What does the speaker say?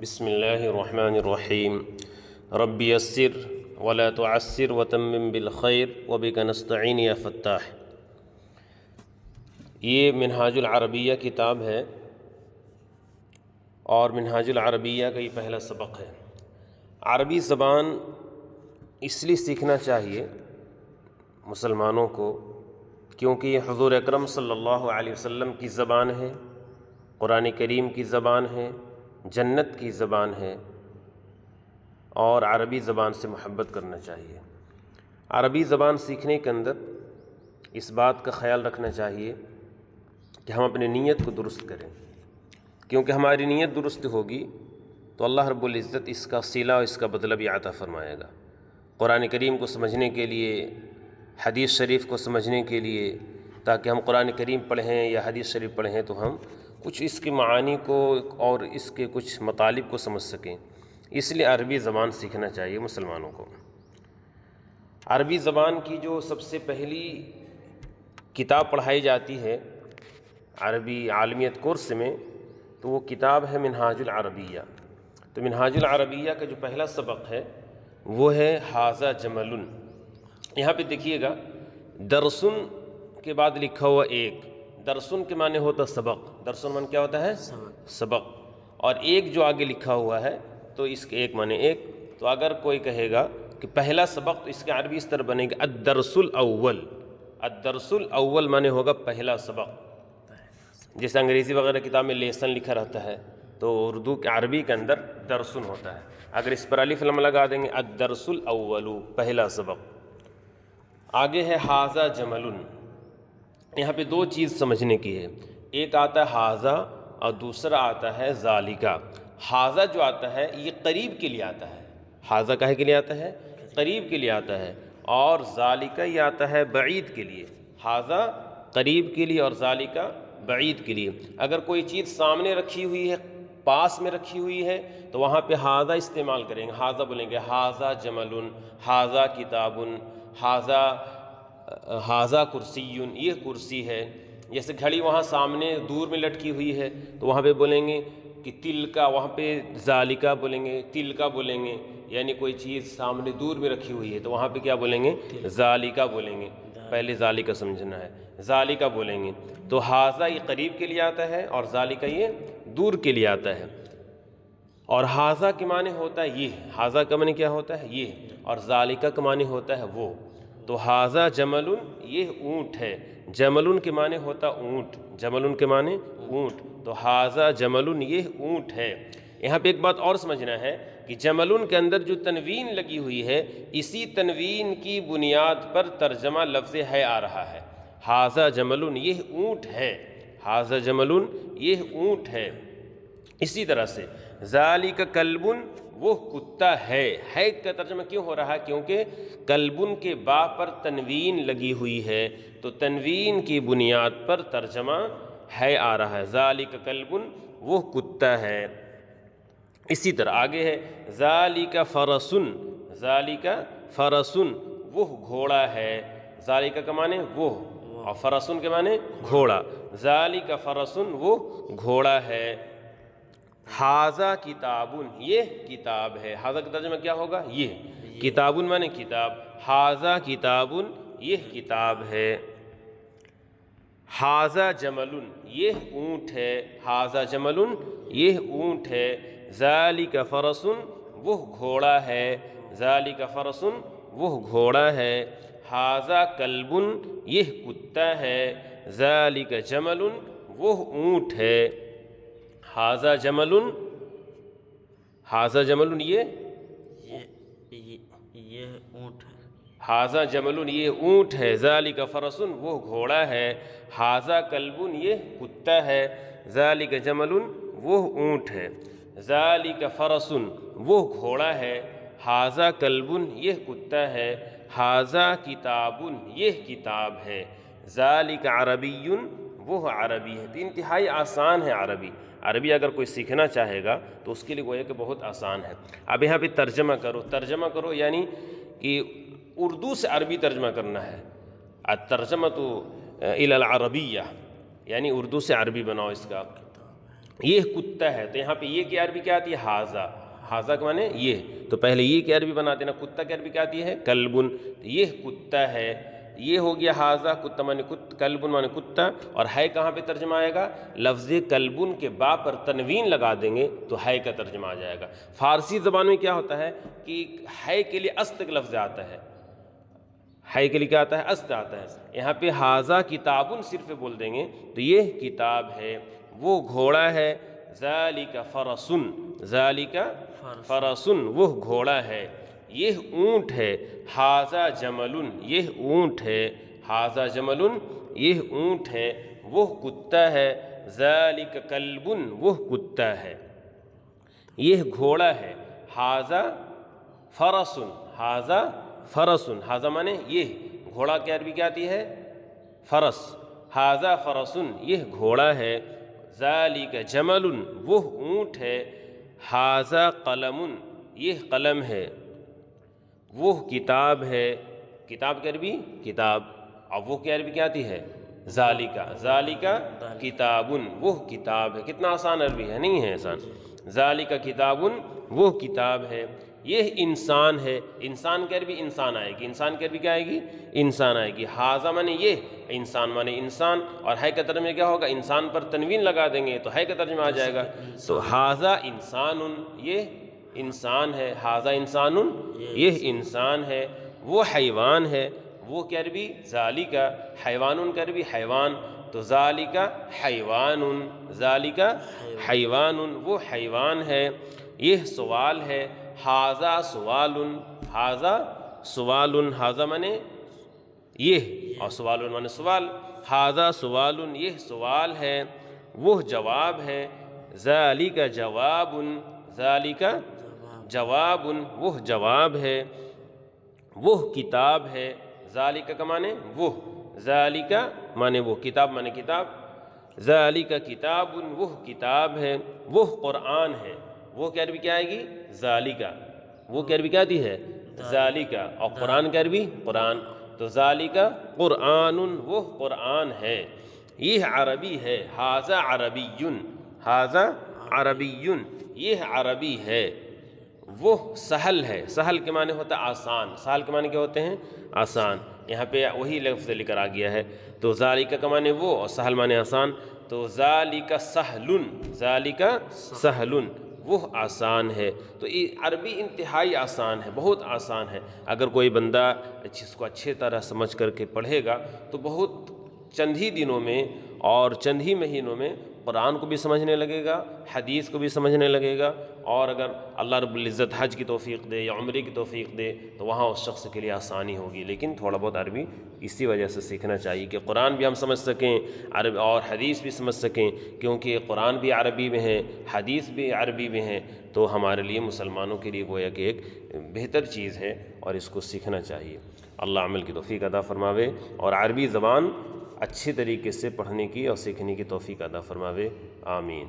بسم اللہ الرحمن الرحیم رب یسر ولا تعسر وتمم بالخیر وبک نستعین یا فتاح۔ یہ منہاج العربیہ کتاب ہے اور منہاج العربیہ کا یہ پہلا سبق ہے۔ عربی زبان اس لیے سیکھنا چاہیے مسلمانوں کو کیونکہ یہ حضور اکرم صلی اللہ علیہ وسلم کی زبان ہے، قرآن کریم کی زبان ہے، جنت کی زبان ہے، اور عربی زبان سے محبت کرنا چاہیے۔ عربی زبان سیکھنے کے اندر اس بات کا خیال رکھنا چاہیے کہ ہم اپنی نیت کو درست کریں، کیونکہ ہماری نیت درست ہوگی تو اللہ رب العزت اس کا صلہ اور اس کا بدلہ بھی عطا فرمائے گا۔ قرآن کریم کو سمجھنے کے لیے، حدیث شریف کو سمجھنے کے لیے، تاکہ ہم قرآن کریم پڑھیں یا حدیث شریف پڑھیں تو ہم کچھ اس کی معانی کو اور اس کے کچھ مطالب کو سمجھ سکیں، اس لیے عربی زبان سیکھنا چاہیے مسلمانوں کو۔ عربی زبان کی جو سب سے پہلی کتاب پڑھائی جاتی ہے عربی عالمیت کورس میں تو وہ کتاب ہے منہاج العربیہ۔ تو منہاج العربیہ کا جو پہلا سبق ہے وہ ہے ھذا جمل۔ یہاں پہ دیکھیے گا درسن کے بعد لکھا ہوا ایک، درسن کے معنی ہوتا سبق، درسن معنی کیا ہوتا ہے؟ سبق۔ اور ایک جو آگے لکھا ہوا ہے تو اس کے ایک معنی ایک۔ تو اگر کوئی کہے گا کہ پہلا سبق تو اس کے عربی اس طرح بنے گا الدرس الاول۔ الدرس الاول معنی ہوگا پہلا سبق، جیسے انگریزی وغیرہ کتاب میں لیسن لکھا رہتا ہے تو اردو کے عربی کے اندر درسن ہوتا ہے۔ اگر اس پر الف لام لگا دیں گے الدرس الاول، پہلا سبق۔ آگے ہے ھذا جمل۔ یہاں پہ دو چیز سمجھنے کی ہے، ایک آتا ہے ھذا اور دوسرا آتا ہے ذالکا۔ ھذا جو آتا ہے یہ قریب کے لیے آتا ہے، ھذا کاہے کے لیے آتا ہے؟ قریب کے لیے آتا ہے، اور ذالکا یہ آتا ہے بعید کے لیے۔ ھذا قریب کے لیے اور ذالکا بعید کے لیے۔ اگر کوئی چیز سامنے رکھی ہوئی ہے، پاس میں رکھی ہوئی ہے تو وہاں پہ ھذا استعمال کریں گے، ھذا بولیں گے ھذا جمل، ھذا کتاب، ھذا کرسی، یہ کرسی ہے۔ جیسے گھڑی وہاں سامنے دور میں لٹکی ہوئی ہے تو وہاں پہ بولیں گے کہ تلکا، وہاں پہ ذالکا بولیں گے، تلکا بولیں گے، یعنی کوئی چیز سامنے دور میں رکھی ہوئی ہے تو وہاں پہ کیا بولیں گے؟ ذالکا بولیں گے۔ پہلے ذالکا سمجھنا ہے، ذالکا بولیں گے۔ تو ھذا یہ قریب کے لیے آتا ہے اور ذالکا یہ دور کے لیے آتا ہے۔ اور ھذا کے معنی ہوتا ہے یہ، ھذا کا معنی کیا ہوتا ہے؟ یہ، اور ذالکا کا معنی ہوتا ہے وہ۔ تو ھذا جمل، یہ اونٹ ہے۔ جمل کے معنی ہوتا اونٹ، جمل کے معنی اونٹ، تو ھذا جمل یہ اونٹ ہے۔ یہاں پہ ایک بات اور سمجھنا ہے کہ جمل کے اندر جو تنوین لگی ہوئی ہے اسی تنوین کی بنیاد پر ترجمہ لفظ ہے آ رہا ہے۔ ھذا جمل یہ اونٹ ہے، ھذا جمل یہ اونٹ ہے۔ اسی طرح سے ذالک کلب، وہ کتا ہے کا ترجمہ کیوں ہو رہا ہے؟ کیونکہ کلبن کے با پر تنوین لگی ہوئی ہے تو تنوین کی بنیاد پر ترجمہ ہے آ رہا ہے۔ ذالک کلب، وہ کتا ہے۔ اسی طرح آگے ہے ذالک فرسن، ذالک فرسن، وہ گھوڑا ہے۔ ذالک کا معنی وہ، اور فرسن کے معنی گھوڑا۔ ذالک فرسن، وہ گھوڑا ہے۔ ھذا کتاب، یہ کتاب ہے۔ ھذا کا ترجمہ کیا ہوگا؟ یہ، کتاب معنی کتاب، ھذا کتاب، یہ کتاب ہے۔ ھذا جمل، یہ اونٹ ہے، ھذا جمل، یہ اونٹ ہے۔ ذالک فرسن، وہ گھوڑا ہے، ذالک فرسن، وہ گھوڑا ہے۔ ھذا کلب، یہ کتا ہے۔ ذالک جمل، وہ اونٹ ہے۔ ھذا جمل، ھذا جمل یہ اونٹ ہے۔ ھذا جمل یہ اونٹ ہے۔ ذالک فرسن، وہ گھوڑا ہے۔ ھذا کلب، یہ کتا ہے۔ ذالک جمل، وہ اونٹ ہے۔ ذالک فرسن، وہ گھوڑا ہے۔ ھذا کلب، یہ کتا ہے۔ ھذا کتاب، یہ کتاب ہے۔ ذالک عربی، وہ عربی ہے۔ تو انتہائی آسان ہے عربی۔ عربی اگر کوئی سیکھنا چاہے گا تو اس کے لیے گویا کہ بہت آسان ہے۔ اب یہاں پہ ترجمہ کرو، ترجمہ کرو یعنی کہ اردو سے عربی ترجمہ کرنا ہے۔ الترجمۃ الی العربیہ، یعنی اردو سے عربی بناؤ اس کا۔ یہ کتا ہے، تو یہاں پہ یہ کی عربی کیا آتی ہے؟ ہاذا، ہاذا کے معنی یہ، تو پہلے یہ کی عربی بنا دینا، کتا کی عربی کیا آتی ہے؟ کلبن، تو یہ کتا ہے، یہ ہو گیا ہاذا، کتا معنی کلبن معنی کتا، اور ہے کہاں پہ ترجمہ آئے گا؟ لفظ کلبن کے با پر تنوین لگا دیں گے تو ہے کا ترجمہ آ جائے گا۔ فارسی زبان میں کیا ہوتا ہے کہ ہے کے لیے است کا لفظ آتا ہے، ہے کے لیے کیا آتا ہے؟ است آتا ہے، یہاں پہ ہاذا کتابن صرف بول دیں گے تو یہ کتاب ہے، وہ گھوڑا ہے، ذالک فرسن، ذالک فرسن، وہ گھوڑا ہے، یہ اونٹ ہے، ہاذا جملن، یہ اونٹ ہے، ہاذا جملن، یہ اونٹ ہے، وہ کتا ہے، ذالک کلبن، وہ کتا ہے، یہ گھوڑا ہے، ہاذا فرسن، ہاذا فرسن، ہاذا مانے یہ، گھوڑا کی عربی کیا آتی ہے؟ فرس، ہاذا فرسن، یہ گھوڑا ہے، ذالک جملن، وہ اونٹ ہے، ہاذا قلم، یہ قلم ہے، وہ کتاب ہے، کتاب کی عربی کتاب، اب وہ کی عربی کیا آتی ہے؟ ذالکا، ذالکا کتابن، وہ کتاب ہے، کتنا آسان عربی ہے، نہیں ہے آسان، ذالکا کتابن، وہ کتاب ہے، یہ انسان ہے، انسان کی عربی انسان آئے گی، انسان کی عربی کیا آئے گی؟ انسان آئے گی، ہاذا مانے یہ، انسان مانے انسان، اور ہے کا ترجمہ کیا ہوگا؟ انسان پر تنوین لگا دیں گے تو ہے کا ترجمہ آ جائے گا، تو ہاذا انسان، یہ انسان ہے، ہاذا انسان، یہ انسان ہے، وہ حیوان ہے، وہ کی عربی ذالکا، حیوان کی عربی حیوان، تو ذالکا حیوان، ذالکا حیوان، وہ حیوان ہے، یہ سوال ہے، ہاذا سوال، ہاذا سوال، ہاذا مانے یہ، اور سوال مانے سوال، ہاذا سوال، یہ سوال ہے، وہ جواب ہے، ذالک جواب، ذالک جواب، وہ جواب ہے، وہ کتاب ہے، ذالک کا معنی وہ، ذالک معنی وہ، کتاب معنی کتاب، ذالک کتاب، وہ کتاب ہے، وہ قرآن ہے، وہ کی عربی کیا آئے گی؟ ذالکا، وہ کی عربی کیا آتی ہے؟ ذالکا، اور قرآن کی عربی قرآن، تو ذالکا قرآن، وہ قرآن ہے، یہ عربی ہے، ہاذا عربی، ہاذا عربی، یہ عربی ہے، وہ سہل ہے، سہل کے معنی ہوتا ہے آسان، سہل کے معنی کیا ہوتے ہیں؟ آسان، یہاں پہ وہی لفظ لے کر آ گیا ہے، تو ذالک کا معنی وہ اور سہل معنی آسان، تو ذالک سہل، ذالک سہل، وہ آسان ہے، تو یہ عربی انتہائی آسان ہے، بہت آسان ہے، اگر کوئی بندہ اس کو اچھے طرح سمجھ کر کے پڑھے گا تو بہت چند ہی دنوں میں اور چند ہی مہینوں میں قرآن کو بھی سمجھنے لگے گا، حدیث کو بھی سمجھنے لگے گا، اور اگر اللہ رب العزت حج کی توفیق دے یا عمرے کی توفیق دے تو وہاں اس شخص کے لیے آسانی ہوگی، لیکن تھوڑا بہت عربی اسی وجہ سے سیکھنا چاہیے کہ قرآن بھی ہم سمجھ سکیں اور حدیث بھی سمجھ سکیں، کیونکہ قرآن بھی عربی میں ہے، حدیث بھی عربی میں ہے، تو ہمارے لیے مسلمانوں کے لیے گویا کہ ایک بہتر چیز ہے اور اس کو سیکھنا چاہیے۔ اللہ عمل کی توفیق عطا فرماوے اور عربی زبان اچھے طریقے سے پڑھنے کی اور سیکھنے کی توفیق عطا فرماوے، آمین۔